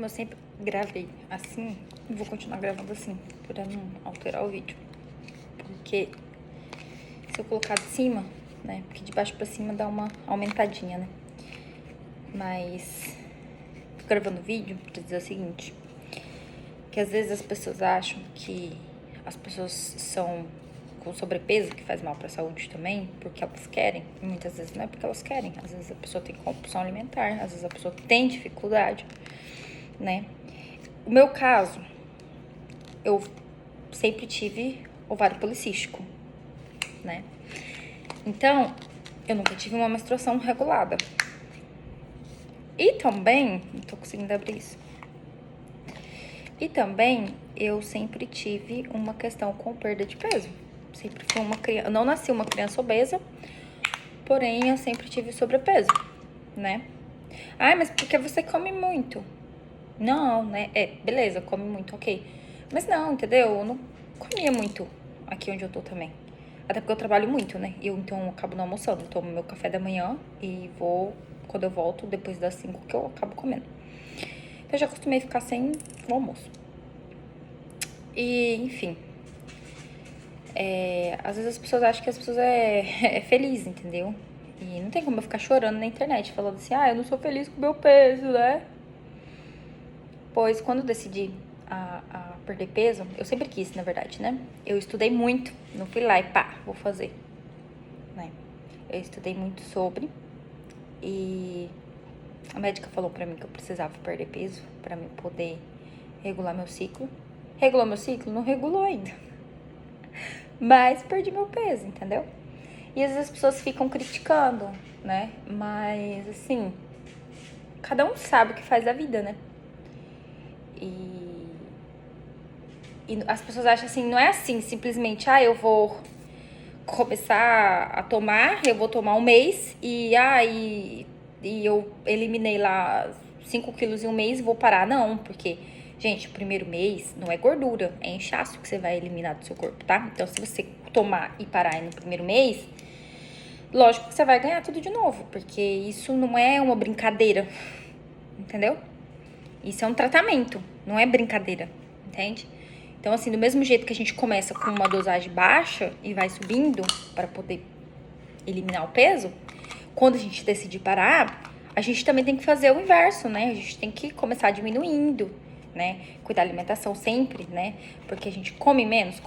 como eu sempre gravei assim, eu vou continuar gravando assim, pra não alterar o vídeo. Porque se eu colocar de cima, né, porque de baixo pra cima dá uma aumentadinha, né. Mas, tô gravando vídeo pra dizer o seguinte, que às vezes as pessoas acham que as pessoas são com sobrepeso, que faz mal pra saúde também, porque elas querem. E muitas vezes não é porque elas querem. Às vezes a pessoa tem compulsão alimentar, às vezes a pessoa tem dificuldade, né? O meu caso, eu sempre tive ovário policístico, né? Então, eu nunca tive uma menstruação regulada. E também, não tô conseguindo abrir isso. E também, eu sempre tive uma questão com perda de peso. Sempre fui uma criança, eu não nasci uma criança obesa, porém eu sempre tive sobrepeso, né? Ah, mas porque você come muito? Não, né? Beleza, come muito, ok. Mas não, entendeu? Eu não comia muito aqui onde eu tô também. Até porque eu trabalho muito, né? Então eu acabo não almoçando. Eu tomo meu café da manhã e vou, quando eu volto, depois das 5 que eu acabo comendo. Então eu já acostumei ficar sem o almoço. E, enfim. Às vezes as pessoas acham que as pessoas é feliz, entendeu? E não tem como eu ficar chorando na internet, falando assim, eu não sou feliz com o meu peso, né? Pois quando eu decidi a perder peso, eu sempre quis, na verdade, né? Eu estudei muito, não fui lá e pá, vou fazer, né? Eu estudei muito sobre e a médica falou pra mim que eu precisava perder peso pra mim poder regular meu ciclo. Regulou meu ciclo? Não regulou ainda. Mas perdi meu peso, entendeu? E às vezes as pessoas ficam criticando, né? Mas, assim, cada um sabe o que faz da vida, né? E as pessoas acham assim, não é assim, simplesmente, eu vou começar a tomar, eu vou tomar um mês e eu eliminei lá 5 quilos em um mês e vou parar. Não, porque, gente, o primeiro mês não é gordura, é inchaço que você vai eliminar do seu corpo, tá? Então, se você tomar e parar no primeiro mês, lógico que você vai ganhar tudo de novo, porque isso não é uma brincadeira, entendeu? Isso é um tratamento, não é brincadeira, entende? Então, assim, do mesmo jeito que a gente começa com uma dosagem baixa e vai subindo para poder eliminar o peso, quando a gente decidir parar, a gente também tem que fazer o inverso, né? A gente tem que começar diminuindo, né? Cuidar da alimentação sempre, né? Porque a gente come menos,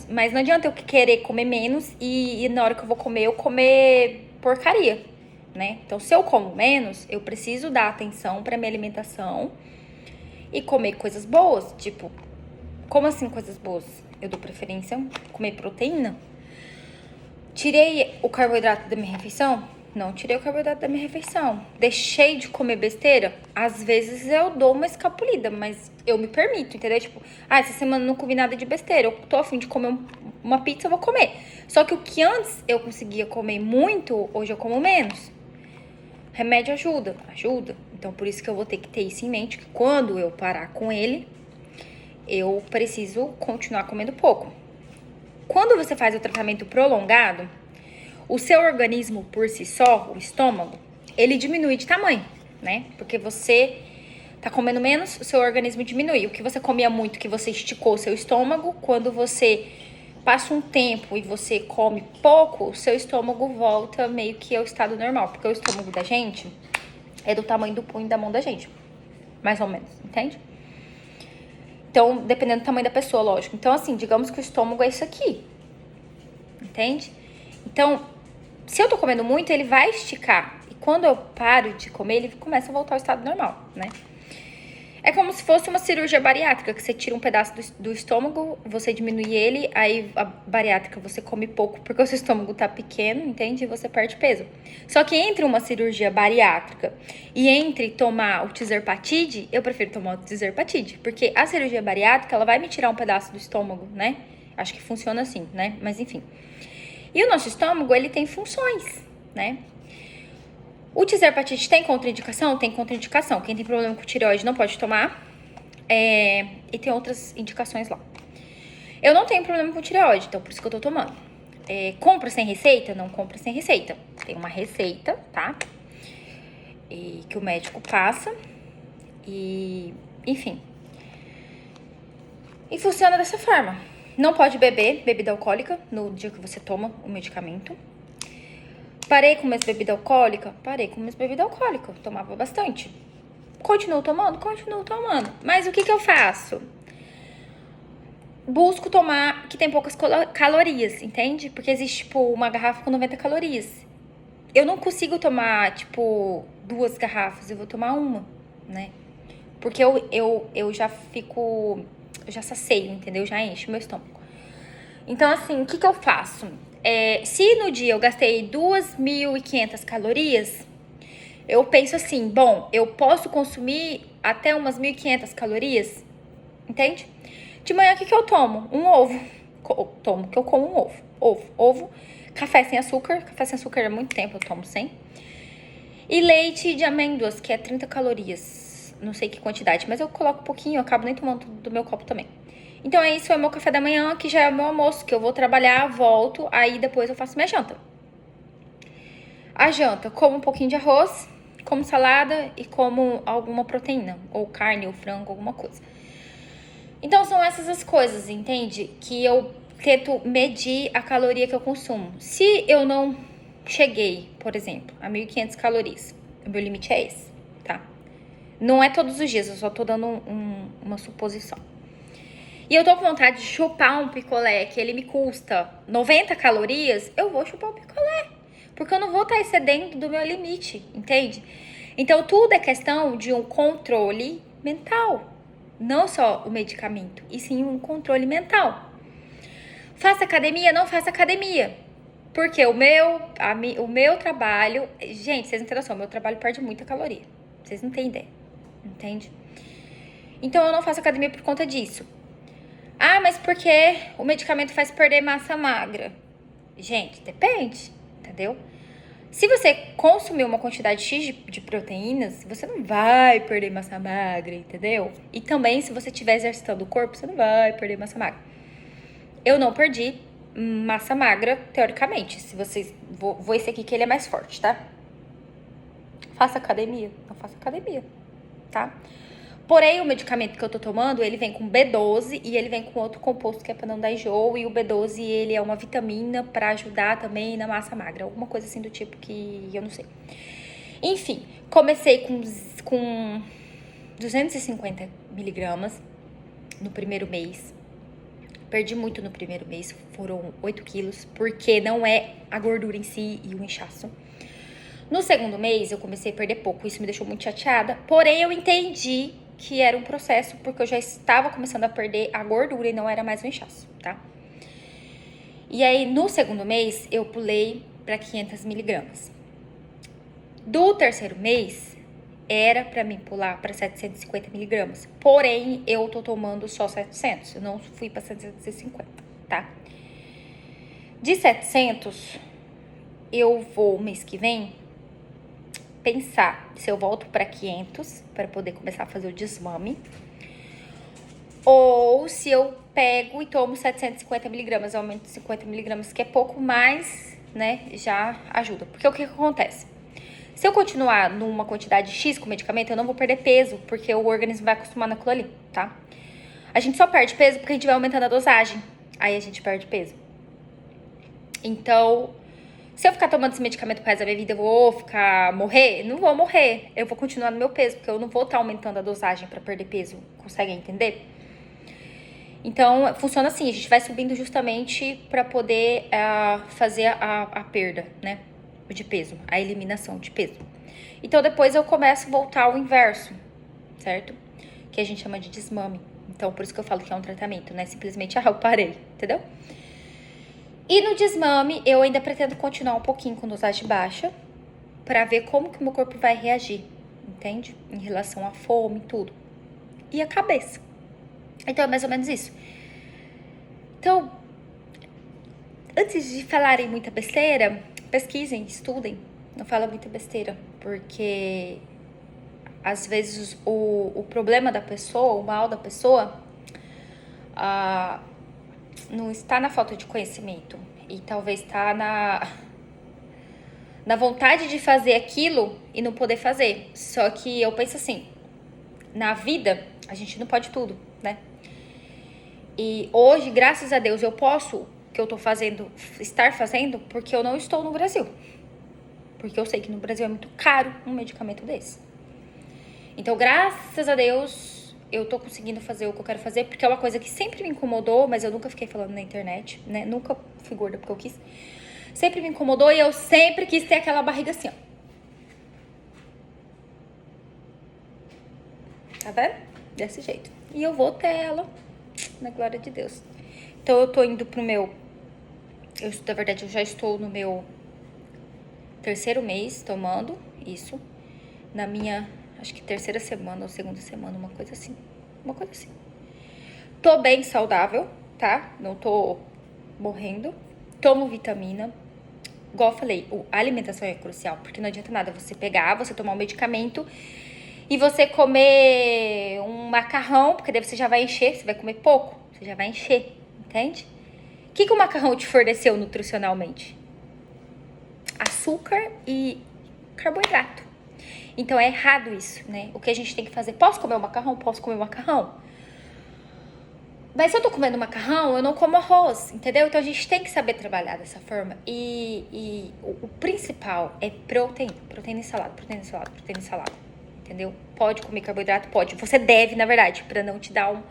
mas não adianta eu querer comer menos e na hora que eu vou comer, eu comer porcaria, né? Então, se eu como menos, eu preciso dar atenção para minha alimentação e comer coisas boas, tipo, como assim coisas boas? Eu dou preferência a comer proteína. Tirei o carboidrato da minha refeição? Não tirei o carboidrato da minha refeição. Deixei de comer besteira? Às vezes eu dou uma escapulida, mas eu me permito, entendeu? Tipo, essa semana não comi nada de besteira. Eu tô a fim de comer uma pizza, eu vou comer. Só que o que antes eu conseguia comer muito, hoje eu como menos. Remédio ajuda. Então por isso que eu vou ter que ter isso em mente, que quando eu parar com ele, eu preciso continuar comendo pouco. Quando você faz o tratamento prolongado, o seu organismo por si só, o estômago, ele diminui de tamanho, né? Porque você tá comendo menos, o seu organismo diminui. O que você comia muito, que você esticou o seu estômago, quando você passa um tempo e você come pouco, o seu estômago volta meio que ao estado normal. Porque o estômago da gente é do tamanho do punho da mão da gente, mais ou menos, entende? Então, dependendo do tamanho da pessoa, lógico. Então, assim, digamos que o estômago é isso aqui. Entende? Então, se eu tô comendo muito, ele vai esticar. E quando eu paro de comer, ele começa a voltar ao estado normal, né? É como se fosse uma cirurgia bariátrica, que você tira um pedaço do estômago, você diminui ele, aí a bariátrica você come pouco porque o seu estômago tá pequeno, entende? E você perde peso. Só que entre uma cirurgia bariátrica e entre tomar o Tirzepatide, eu prefiro tomar o Tirzepatide, porque a cirurgia bariátrica, ela vai me tirar um pedaço do estômago, né? Acho que funciona assim, né? Mas enfim. E o nosso estômago, ele tem funções, né? O Tirzepatide tem contraindicação? Tem contraindicação. Quem tem problema com tireoide não pode tomar. E tem outras indicações lá. Eu não tenho problema com tireoide, então por isso que eu tô tomando. Compra sem receita? Não compra sem receita. Tem uma receita, tá? Que o médico passa. E, enfim. E funciona dessa forma. Não pode beber bebida alcoólica no dia que você toma o medicamento. Parei com minhas bebidas alcoólicas? Parei com minhas bebidas alcoólicas. Tomava bastante. Continuo tomando? Continuo tomando. Mas o que eu faço? Busco tomar que tem poucas calorias, entende? Porque existe, tipo, uma garrafa com 90 calorias. Eu não consigo tomar, tipo, 2 garrafas. Eu vou tomar uma, né? Porque eu já fico... Eu já sacio, entendeu? Já enche o meu estômago. Então, assim, o que eu faço? Se no dia eu gastei 2.500 calorias, eu penso assim, bom, eu posso consumir até umas 1.500 calorias, entende? De manhã, o que eu tomo? Um ovo. Que eu como um ovo. Ovo. Café sem açúcar. Café sem açúcar há muito tempo eu tomo sem. E leite de amêndoas, que é 30 calorias. Não sei que quantidade, mas eu coloco um pouquinho, eu acabo nem tomando do meu copo também. Então, isso é o meu café da manhã, que já é o meu almoço, que eu vou trabalhar, volto, aí depois eu faço minha janta. A janta, como um pouquinho de arroz, como salada e como alguma proteína, ou carne, ou frango, alguma coisa. Então, são essas as coisas, entende? Que eu tento medir a caloria que eu consumo. Se eu não cheguei, por exemplo, a 1.500 calorias, o meu limite é esse, tá? Não é todos os dias, eu só tô dando uma suposição. E eu tô com vontade de chupar um picolé que ele me custa 90 calorias, eu vou chupar o picolé. Porque eu não vou estar excedendo do meu limite, entende? Então, tudo é questão de um controle mental. Não só o medicamento, e sim um controle mental. Faça academia? Não faça academia. Porque o meu trabalho... Gente, vocês não têm noção, o meu trabalho perde muita caloria. Vocês não têm ideia, entende? Então, eu não faço academia por conta disso. Ah, mas por que o medicamento faz perder massa magra? Gente, depende, entendeu? Se você consumir uma quantidade X de proteínas, você não vai perder massa magra, entendeu? E também, se você estiver exercitando o corpo, você não vai perder massa magra. Eu não perdi massa magra, teoricamente. Se vocês... Vou esse aqui que ele é mais forte, tá? Faça academia? Não faça academia, tá? Porém, o medicamento que eu tô tomando, ele vem com B12 e ele vem com outro composto que é pra não dar enjoo. E o B12, ele é uma vitamina pra ajudar também na massa magra. Alguma coisa assim do tipo que eu não sei. Enfim, comecei com 250 miligramas no primeiro mês. Perdi muito no primeiro mês, foram 8 quilos, porque não é a gordura em si e o inchaço. No segundo mês, eu comecei a perder pouco, isso me deixou muito chateada. Porém, eu entendi que era um processo, porque eu já estava começando a perder a gordura e não era mais o inchaço, tá? E aí, no segundo mês, eu pulei para 500 miligramas. Do terceiro mês, era para mim pular para 750 miligramas. Porém, eu tô tomando só 700, eu não fui para 750, tá? De 700, eu vou, mês que vem, pensar se eu volto para 500 para poder começar a fazer o desmame, ou se eu pego e tomo 750 miligramas, eu aumento 50 miligramas, que é pouco, mais, né, já ajuda. Porque o que acontece? Se eu continuar numa quantidade X com medicamento, eu não vou perder peso, porque o organismo vai acostumar naquilo ali, tá? A gente só perde peso porque a gente vai aumentando a dosagem, aí a gente perde peso. Então, se eu ficar tomando esse medicamento pro resto da minha vida, eu vou morrer? Não vou morrer. Eu vou continuar no meu peso, porque eu não vou estar aumentando a dosagem pra perder peso. Conseguem entender? Então, funciona assim, a gente vai subindo justamente pra poder fazer a perda, né, de peso, a eliminação de peso. Então, depois eu começo a voltar ao inverso, certo? Que a gente chama de desmame. Então, por isso que eu falo que é um tratamento, né? Simplesmente, eu parei, entendeu? E no desmame, eu ainda pretendo continuar um pouquinho com dosagem baixa pra ver como que o meu corpo vai reagir, entende? Em relação à fome e tudo. E a cabeça. Então, é mais ou menos isso. Então, antes de falarem muita besteira, pesquisem, estudem. Não fala muita besteira, porque às vezes o problema da pessoa, o mal da pessoa, não está na falta de conhecimento, e talvez está na vontade de fazer aquilo e não poder fazer. Só que eu penso assim, na vida, a gente não pode tudo, né? E hoje, graças a Deus, eu posso, o que eu tô fazendo, estar fazendo, porque eu não estou no Brasil. Porque eu sei que no Brasil é muito caro um medicamento desse. Então, graças a Deus, eu tô conseguindo fazer o que eu quero fazer, porque é uma coisa que sempre me incomodou, mas eu nunca fiquei falando na internet, né? Nunca fui gorda porque eu quis. Sempre me incomodou e eu sempre quis ter aquela barriga assim, ó. Tá vendo? Desse jeito. E eu vou ter ela, na glória de Deus. Então, eu tô indo pro meu... na verdade, eu já estou no meu 3º mês tomando isso. Na minha, acho que 3ª semana ou 2ª semana, uma coisa assim. Uma coisa assim. Tô bem saudável, tá? Não tô morrendo. Tomo vitamina. Igual eu falei, a alimentação é crucial, porque não adianta nada você pegar, você tomar um medicamento e você comer um macarrão, porque daí você já vai encher, você vai comer pouco, você já vai encher, entende? O que o macarrão te forneceu nutricionalmente? Açúcar e carboidrato. Então é errado isso, né? O que a gente tem que fazer? Posso comer o macarrão? Posso comer o macarrão. Mas se eu tô comendo macarrão, eu não como arroz, entendeu? Então a gente tem que saber trabalhar dessa forma. E o principal é proteína. Proteína e salada, proteína e salada, proteína e salada. Entendeu? Pode comer carboidrato? Pode. Você deve, na verdade, pra não te dar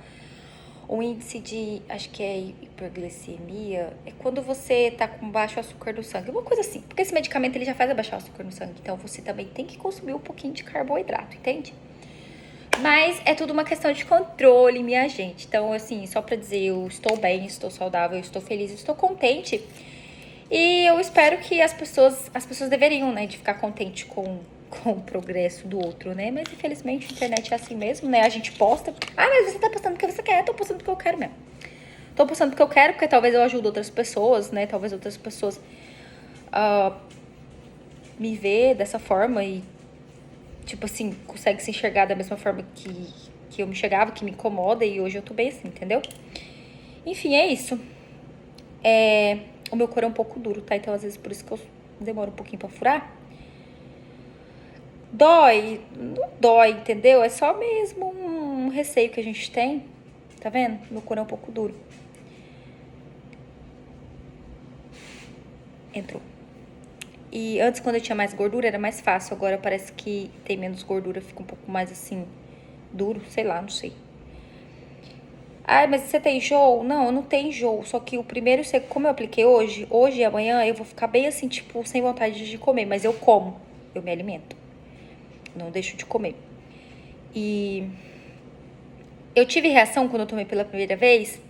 um índice de, acho que é hiperglicemia. É quando você tá com baixo açúcar no sangue. Uma coisa assim. Porque esse medicamento, ele já faz abaixar o açúcar no sangue. Então você também tem que consumir um pouquinho de carboidrato, entende? Mas é tudo uma questão de controle, minha gente. Então, assim, só pra dizer, eu estou bem, estou saudável, estou feliz, estou contente. E eu espero que as pessoas deveriam, né, de ficar contente com o progresso do outro, né? Mas, infelizmente, a internet é assim mesmo, né? A gente posta. Ah, mas você tá postando porque você quer. Eu tô postando porque eu quero mesmo. Tô postando porque eu quero, porque talvez eu ajude outras pessoas, né? Talvez outras pessoas me vê dessa forma e, tipo assim, consegue se enxergar da mesma forma que eu me enxergava, que me incomoda, e hoje eu tô bem assim, entendeu? Enfim, é isso. O meu couro é um pouco duro, tá? Então, às vezes, por isso que eu demoro um pouquinho pra furar. Dói? Não dói, entendeu? É só mesmo um receio que a gente tem. Tá vendo? Meu couro é um pouco duro. Entrou. E antes, quando eu tinha mais gordura, era mais fácil. Agora parece que tem menos gordura, fica um pouco mais assim, duro, sei lá, não sei. Ai, mas você tem enjoo? Não, eu não tenho enjoo. Só que o primeiro, como eu apliquei hoje e amanhã, eu vou ficar bem assim, tipo, sem vontade de comer. Mas eu como, eu me alimento. Não deixo de comer. E eu tive reação quando eu tomei pela primeira vez.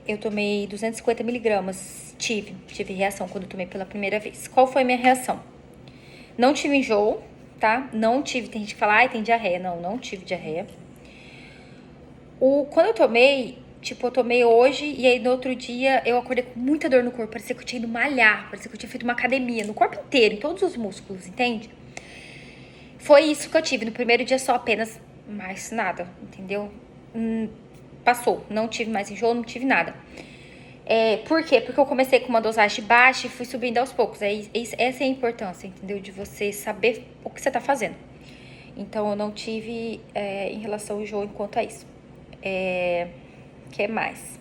Eu tomei 250 miligramas. Tive reação quando eu tomei pela primeira vez. Qual foi a minha reação? Não tive enjoo, tá? Não tive, tem gente que fala, ai, tem diarreia. Não tive diarreia. Quando eu tomei, tipo, eu tomei hoje e aí no outro dia eu acordei com muita dor no corpo. Parecia que eu tinha ido malhar, parecia que eu tinha feito uma academia, no corpo inteiro, em todos os músculos, entende? Foi isso que eu tive no primeiro dia só, apenas, mais nada, entendeu? Passou, não tive mais enjoo, não tive nada. Por quê? Porque eu comecei com uma dosagem baixa e fui subindo aos poucos. Essa é a importância, entendeu? De você saber o que você tá fazendo. Então, eu não tive em relação ao enjoo enquanto a isso. Que mais?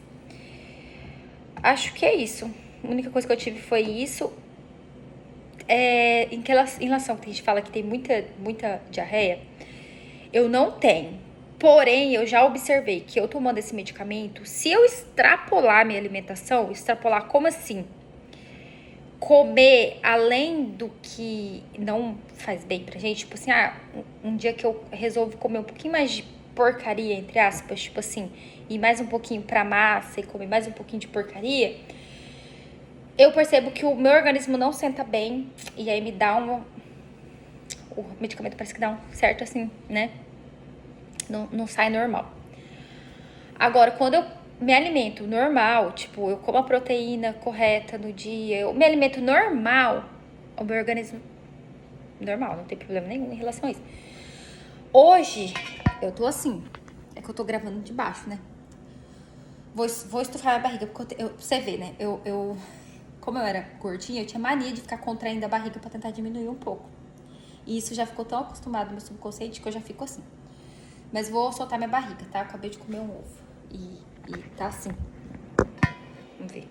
Acho que é isso. A única coisa que eu tive foi isso. Em relação que a gente fala que tem muita diarreia, eu não tenho. Porém, eu já observei que eu tomando esse medicamento, se eu extrapolar minha alimentação, extrapolar como assim? Comer além do que não faz bem pra gente, tipo assim, um dia que eu resolvo comer um pouquinho mais de porcaria, entre aspas, tipo assim, ir mais um pouquinho pra massa e comer mais um pouquinho de porcaria, eu percebo que o meu organismo não senta bem e aí me dá o medicamento parece que dá um certo assim, né? Não sai normal. Agora, quando eu me alimento normal, tipo, eu como a proteína correta no dia, eu me alimento normal, o meu organismo normal, não tem problema nenhum em relação a isso. Hoje, eu tô assim, é que eu tô gravando de baixo, né? Vou estufar a barriga, porque você vê, né? Como eu era gordinha, eu tinha mania de ficar contraindo a barriga pra tentar diminuir um pouco. E isso já ficou tão acostumado no meu subconsciente que eu já fico assim. Mas vou soltar minha barriga, tá? Eu acabei de comer um ovo. E tá assim. Vamos ver.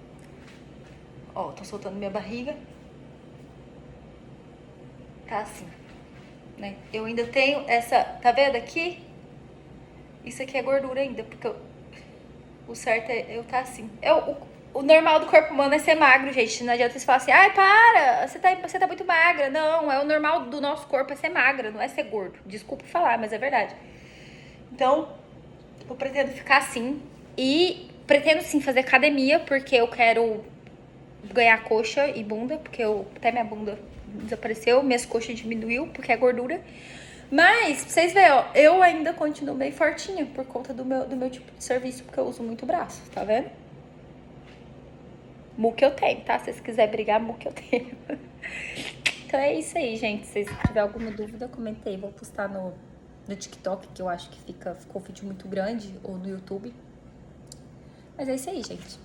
Ó, tô soltando minha barriga. Tá assim, né? Eu ainda tenho essa... Tá vendo aqui? Isso aqui é gordura ainda, porque o certo é eu tá assim. O normal do corpo humano é ser magro, gente. Não adianta vocês falarem assim, ai, para, você tá muito magra. Não, é o normal do nosso corpo é ser magra, não é ser gordo. Desculpa falar, mas é verdade. Então, eu pretendo ficar assim. E pretendo sim fazer academia, porque eu quero ganhar coxa e bunda, porque até minha bunda desapareceu, minhas coxas diminuiu, porque é gordura. Mas, pra vocês verem, ó, eu ainda continuo bem fortinha por conta do meu tipo de serviço, porque eu uso muito braço, tá vendo? Muque eu tenho, tá? Se vocês quiserem brigar, muque eu tenho. Então é isso aí, gente. Se vocês tiverem alguma dúvida, comentei. Vou postar no TikTok, que eu acho que ficou um vídeo muito grande, ou no YouTube. Mas é isso aí, gente.